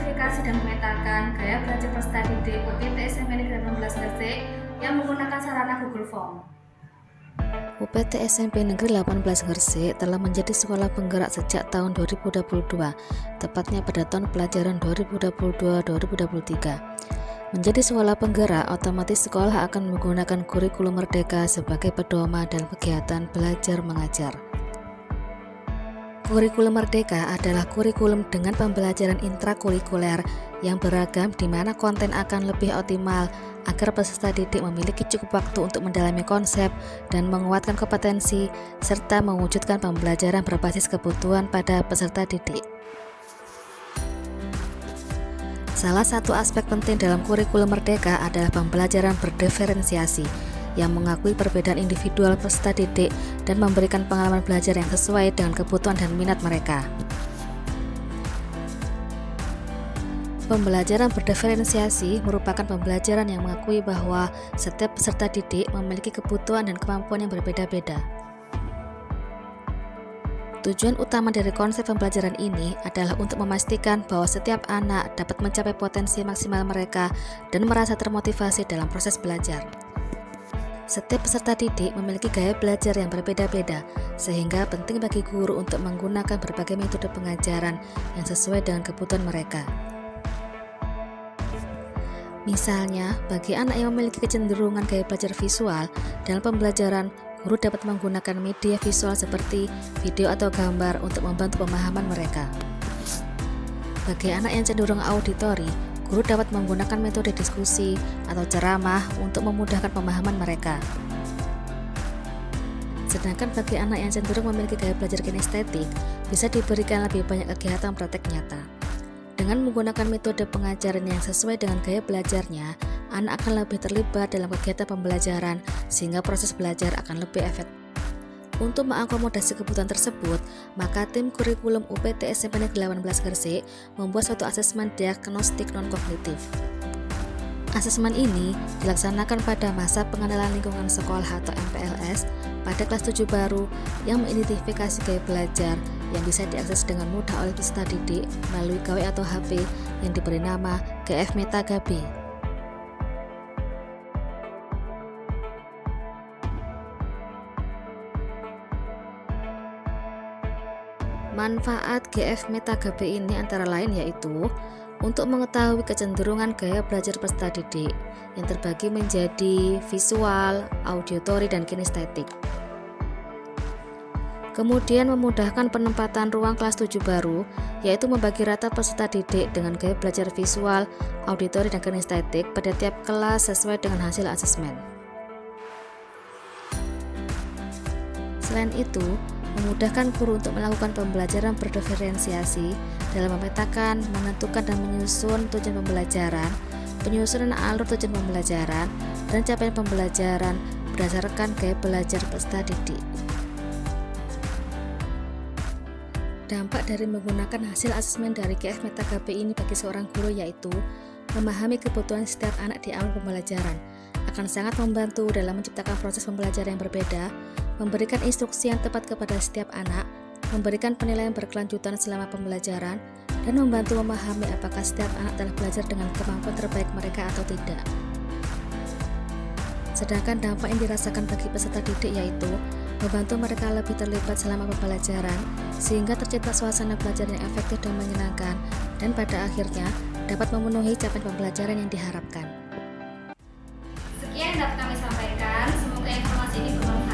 mengidentifikasi dan memetakan gaya belajar peserta didik UPT SMP Negeri 18 Gresik yang menggunakan sarana Google Form. UPT SMP Negeri 18 Gresik telah menjadi sekolah penggerak sejak tahun 2022, tepatnya pada tahun pelajaran 2022-2023. Menjadi sekolah penggerak, otomatis sekolah akan menggunakan kurikulum Merdeka sebagai pedoman dalam kegiatan belajar mengajar. Kurikulum Merdeka adalah kurikulum dengan pembelajaran intrakurikuler yang beragam di mana konten akan lebih optimal agar peserta didik memiliki cukup waktu untuk mendalami konsep dan menguatkan kompetensi serta mewujudkan pembelajaran berbasis kebutuhan pada peserta didik. Salah satu aspek penting dalam kurikulum Merdeka adalah pembelajaran berdiferensiasi yang mengakui perbedaan individual peserta didik dan memberikan pengalaman belajar yang sesuai dengan kebutuhan dan minat mereka. Pembelajaran berdiferensiasi merupakan pembelajaran yang mengakui bahwa setiap peserta didik memiliki kebutuhan dan kemampuan yang berbeda-beda. Tujuan utama dari konsep pembelajaran ini adalah untuk memastikan bahwa setiap anak dapat mencapai potensi maksimal mereka dan merasa termotivasi dalam proses belajar. Setiap peserta didik memiliki gaya belajar yang berbeda-beda, sehingga penting bagi guru untuk menggunakan berbagai metode pengajaran yang sesuai dengan kebutuhan mereka. Misalnya, bagi anak yang memiliki kecenderungan gaya belajar visual, dalam pembelajaran, guru dapat menggunakan media visual seperti video atau gambar untuk membantu pemahaman mereka. Bagi anak yang cenderung auditori, guru dapat menggunakan metode diskusi atau ceramah untuk memudahkan pemahaman mereka. Sedangkan bagi anak yang cenderung memiliki gaya belajar kinestetik, bisa diberikan lebih banyak kegiatan praktek nyata. Dengan menggunakan metode pengajaran yang sesuai dengan gaya belajarnya, anak akan lebih terlibat dalam kegiatan pembelajaran sehingga proses belajar akan lebih efektif. Untuk mengakomodasi kebutuhan tersebut, maka tim kurikulum UPT SMP Negeri 18 Gresik membuat suatu asesmen diagnostik non-kognitif. Asesmen ini dilaksanakan pada masa pengenalan lingkungan sekolah atau MPLS pada kelas 7 baru yang mengidentifikasi gaya belajar yang bisa diakses dengan mudah oleh peserta didik melalui KW atau HP yang diberi nama GF Meta GB. Manfaat GF Meta GB ini antara lain yaitu untuk mengetahui kecenderungan gaya belajar peserta didik yang terbagi menjadi visual, auditory, dan kinestetik. Kemudian memudahkan penempatan ruang kelas 7 baru, yaitu membagi rata peserta didik dengan gaya belajar visual, auditory, dan kinestetik pada tiap kelas sesuai dengan hasil asesmen. Selain itu, memudahkan guru untuk melakukan pembelajaran berdiferensiasi dalam memetakan, menentukan, dan menyusun tujuan pembelajaran, penyusunan alur tujuan pembelajaran, dan capaian pembelajaran berdasarkan gaya belajar peserta didik. Dampak dari menggunakan hasil asesmen dari GF Meta GB ini bagi seorang guru yaitu memahami kebutuhan setiap anak di awal pembelajaran, akan sangat membantu dalam menciptakan proses pembelajaran yang berbeda, memberikan instruksi yang tepat kepada setiap anak, memberikan penilaian berkelanjutan selama pembelajaran, dan membantu memahami apakah setiap anak telah belajar dengan kemampuan terbaik mereka atau tidak. Sedangkan dampak yang dirasakan bagi peserta didik yaitu membantu mereka lebih terlibat selama pembelajaran, sehingga tercipta suasana belajar yang efektif dan menyenangkan, dan pada akhirnya dapat memenuhi capaian pembelajaran yang diharapkan. Sekian yang dapat kami sampaikan, semoga informasi ini bermanfaat.